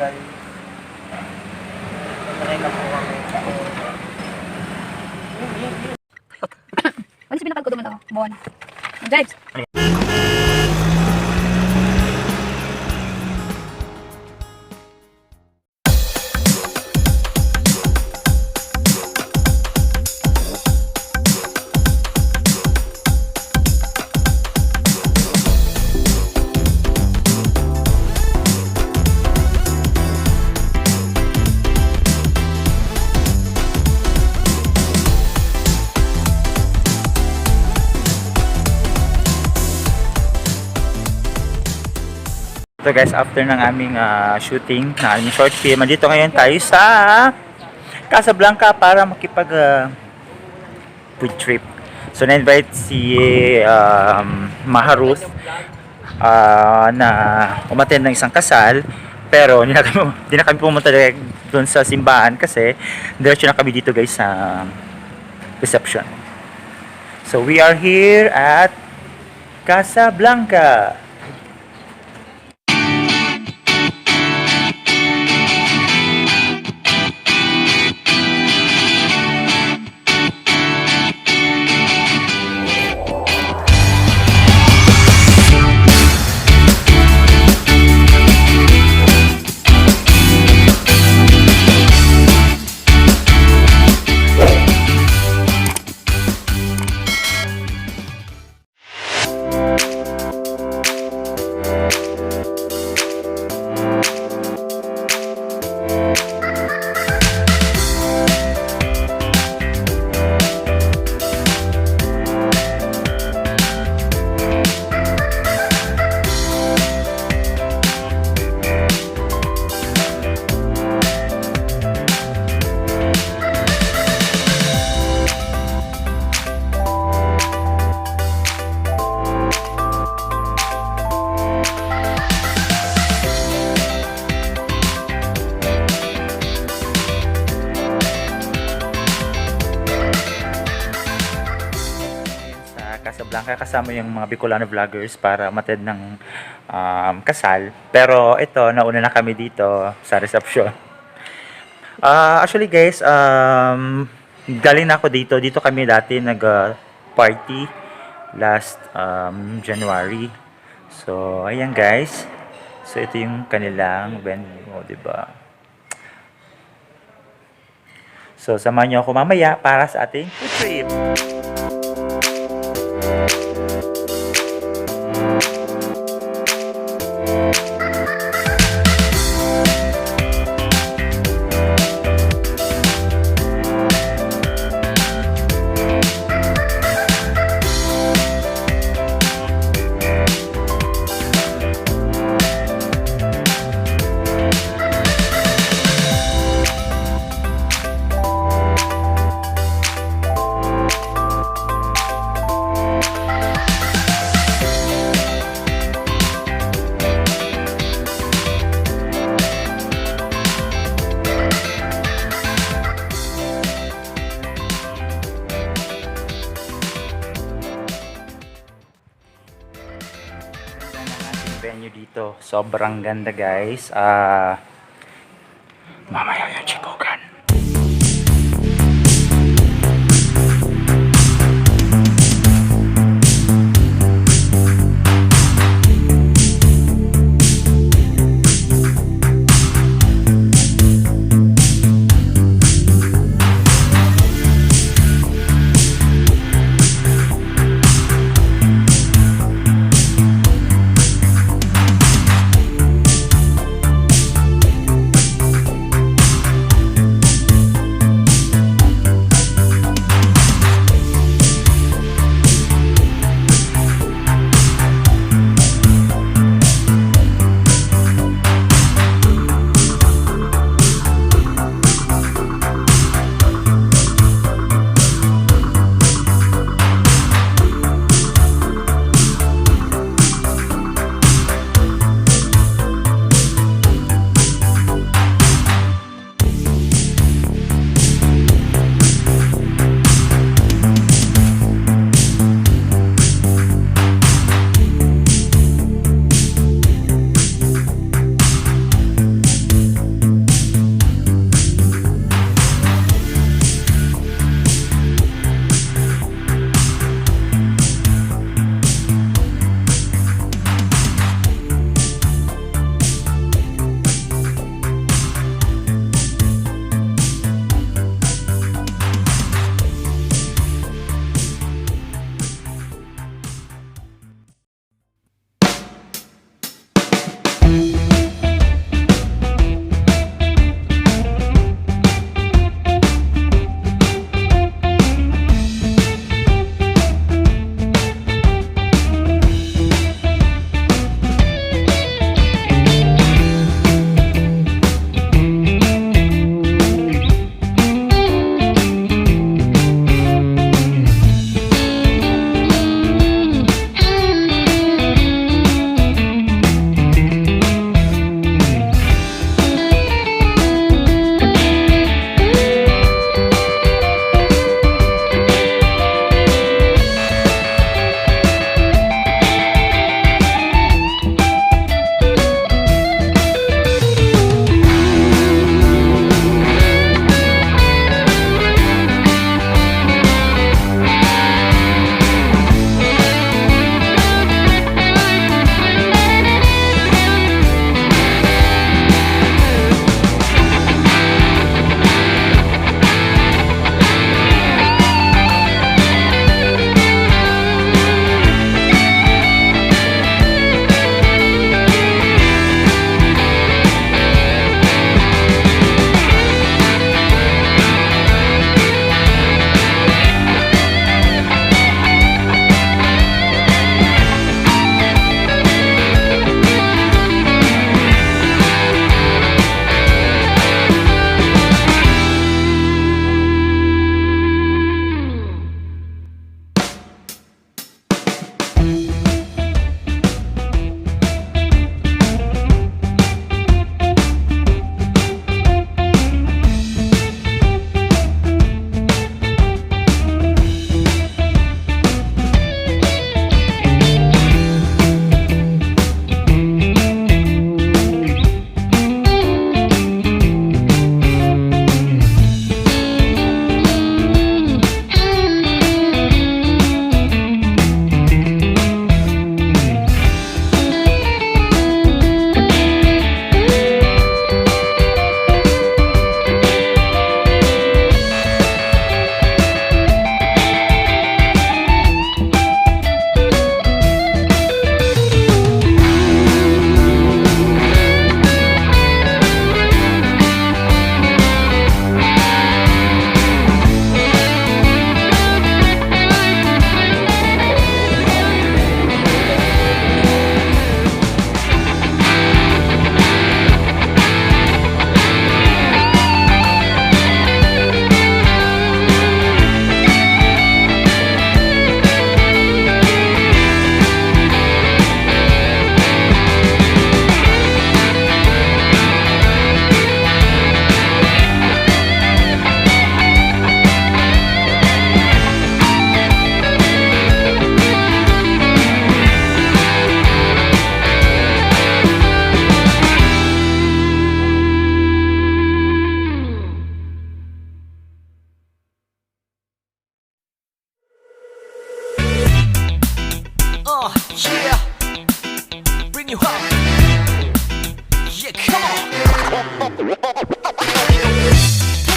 illegal. Sanay na po kami. Ano si pinapag ko duman ako? Bon. Drives. So guys, after ng aming shooting, na aming short film, dito ngayon tayo sa Casablanca para makipag food trip. So na-invite si Majaruth na umattend ng isang kasal, pero hindi na kami pumunta doon sa simbahan kasi diretso na kami dito guys sa reception. So we are here at Casablanca. Casablanca kasama yung mga bicolanovloggers para umattend ng kasal, pero ito nauna na kami dito sa reception. Actually guys, galing na ako dito kami dati nag party last January. So ayan guys, so ito yung kanilang venue, diba? So samahan niyo ako mamaya para sa ating food trip. Venue dito, sobrang ganda guys. Mamaya yung chibukan.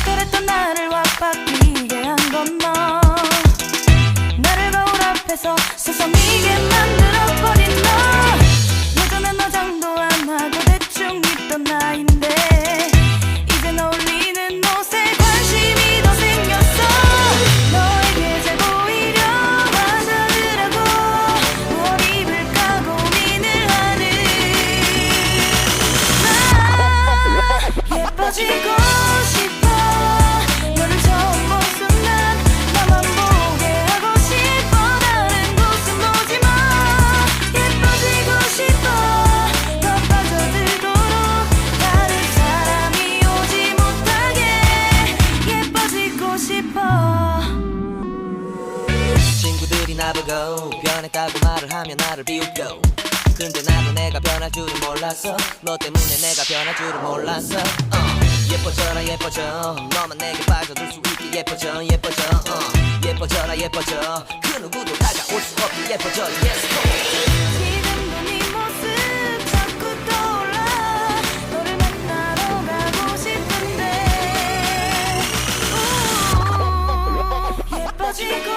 그랬던 나를 왁바뀌게 한 건 너. 나를 거울 앞에서 세상이게 만들어버린 너. 예전엔 화장도 안 하고 대충 입던 나인데 이젠 어울리는 옷에 관심이 더 생겼어. 너에게 잘 보이려 하자더라고 무엇 입을까 고민을 하는 나. 예뻐지고 싶어. 너를 처음 본 순간 나만 보게 하고 싶어. 다른 곳은 보지 마. 예뻐지고 싶어. 더 빠져들도록 다른 사람이 오지 못하게 예뻐지고 싶어. 친구들이 나보고 변했다고 말을 하면 나를 비웃고 근데 나도 내가 변할 줄은 몰랐어. 너 때문에 내가 변할 줄은 몰랐어. 예뻐져라 예뻐져. 너만 내게 빠져들 수 있게 예뻐져 예뻐져. 예뻐져라 예뻐져. 그 누구도 다가올 수 없게 예뻐져. Yes, 지금도 네 모습 자꾸 떠올라. 너를 만나러 가고 싶은데 예뻐지고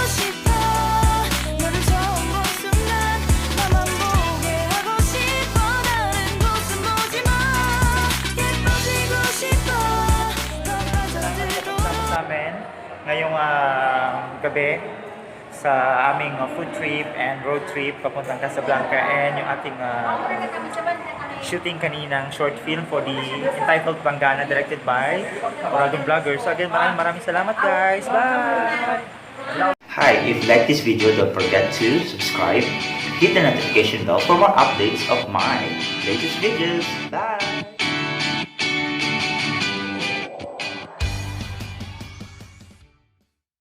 싶어. 너를 처음 본 순간 나만 보게 하고 싶어. 다른 곳은 보지 마. 예뻐지고 싶어. 더 빠져들도록. Tapos namin ngayong gabi sa aming food trip and road trip papuntang Casablanca and yung ating shooting kaninang short film for the entitled Banggana directed by Uragon Vlogger. So again, maraming salamat guys. Bye! Hi, if you like this video, don't forget to subscribe, hit the notification bell for more updates of my latest videos. Bye!